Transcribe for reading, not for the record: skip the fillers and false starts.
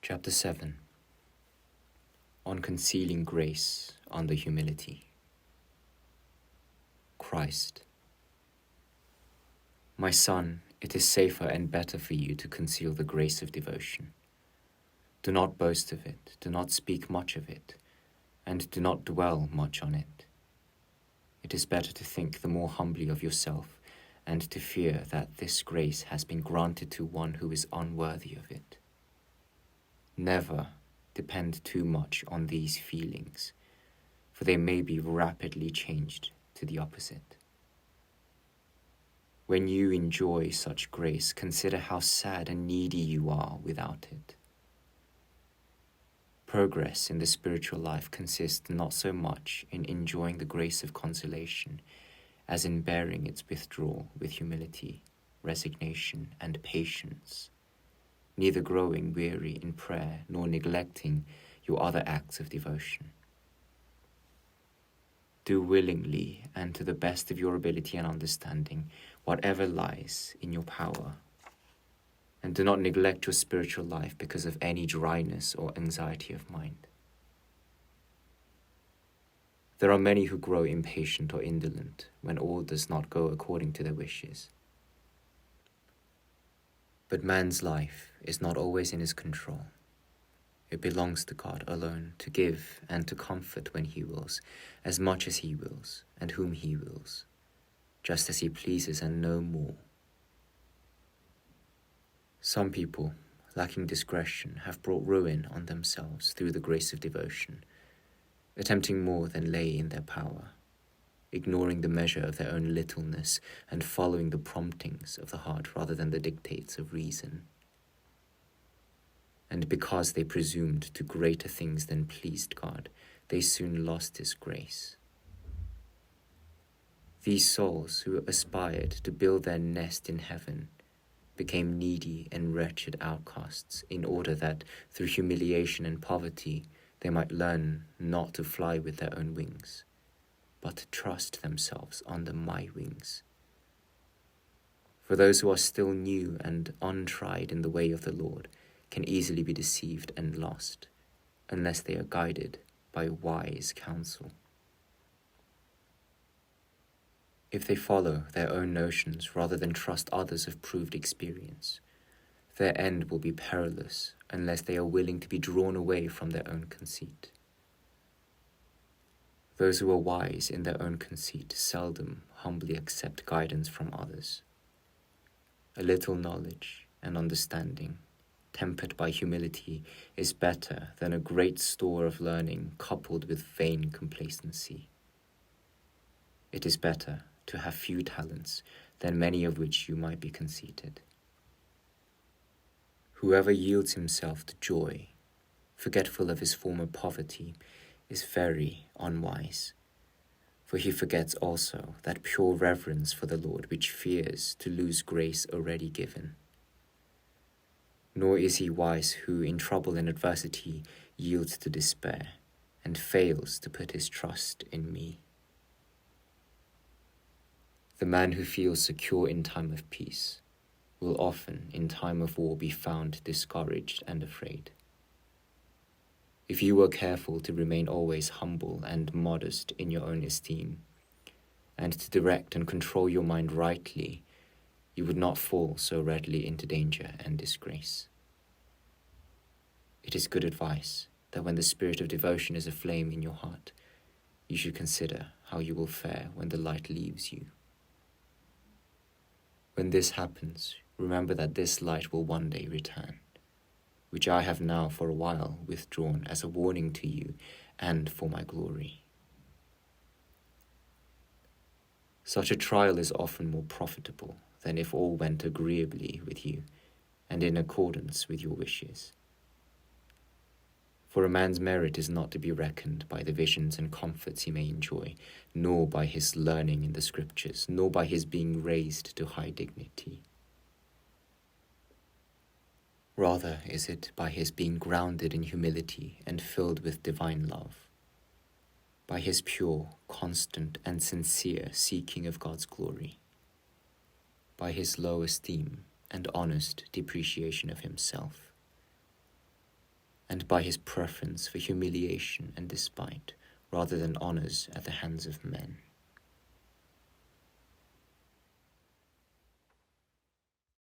Chapter 7. On Concealing Grace under Humility. Christ. My son, it is safer and better for you to conceal the grace of devotion. Do not boast of it, do not speak much of it, and do not dwell much on it. It is better to think the more humbly of yourself, and to fear that this grace has been granted to one who is unworthy of it. Never depend too much on these feelings, for they may be rapidly changed to the opposite. When you enjoy such grace, consider how sad and needy you are without it. Progress in the spiritual life consists not so much in enjoying the grace of consolation as in bearing its withdrawal with humility, resignation, and patience, neither growing weary in prayer nor neglecting your other acts of devotion. Do willingly and to the best of your ability and understanding whatever lies in your power, and do not neglect your spiritual life because of any dryness or anxiety of mind. There are many who grow impatient or indolent when all does not go according to their wishes. But man's life is not always in his control. It belongs to God alone to give and to comfort when he wills, as much as he wills, and whom he wills, just as he pleases and no more. Some people, lacking discretion, have brought ruin on themselves through the grace of devotion, attempting more than lay in their power, ignoring the measure of their own littleness and following the promptings of the heart rather than the dictates of reason. And because they presumed to greater things than pleased God, they soon lost his grace. These souls who aspired to build their nest in heaven became needy and wretched outcasts in order that through humiliation and poverty they might learn not to fly with their own wings, but to trust themselves under my wings. For those who are still new and untried in the way of the Lord can easily be deceived and lost, unless they are guided by wise counsel. If they follow their own notions rather than trust others of proved experience, their end will be perilous unless they are willing to be drawn away from their own conceit. Those who are wise in their own conceit seldom humbly accept guidance from others. A little knowledge and understanding, tempered by humility, is better than a great store of learning coupled with vain complacency. It is better to have few talents than many of which you might be conceited. Whoever yields himself to joy, forgetful of his former poverty, is very unwise, for he forgets also that pure reverence for the Lord which fears to lose grace already given. Nor is he wise who in trouble and adversity yields to despair and fails to put his trust in me. The man who feels secure in time of peace will often in time of war be found discouraged and afraid. If you were careful to remain always humble and modest in your own esteem, and to direct and control your mind rightly, you would not fall so readily into danger and disgrace. It is good advice that when the spirit of devotion is aflame in your heart, you should consider how you will fare when the light leaves you. When this happens, remember that this light will one day return, which I have now for a while withdrawn as a warning to you and for my glory. Such a trial is often more profitable than if all went agreeably with you and in accordance with your wishes. For a man's merit is not to be reckoned by the visions and comforts he may enjoy, nor by his learning in the scriptures, nor by his being raised to high dignity. Rather is it by his being grounded in humility and filled with divine love, by his pure, constant, and sincere seeking of God's glory, by his low esteem and honest depreciation of himself, and by his preference for humiliation and despite, rather than honors at the hands of men.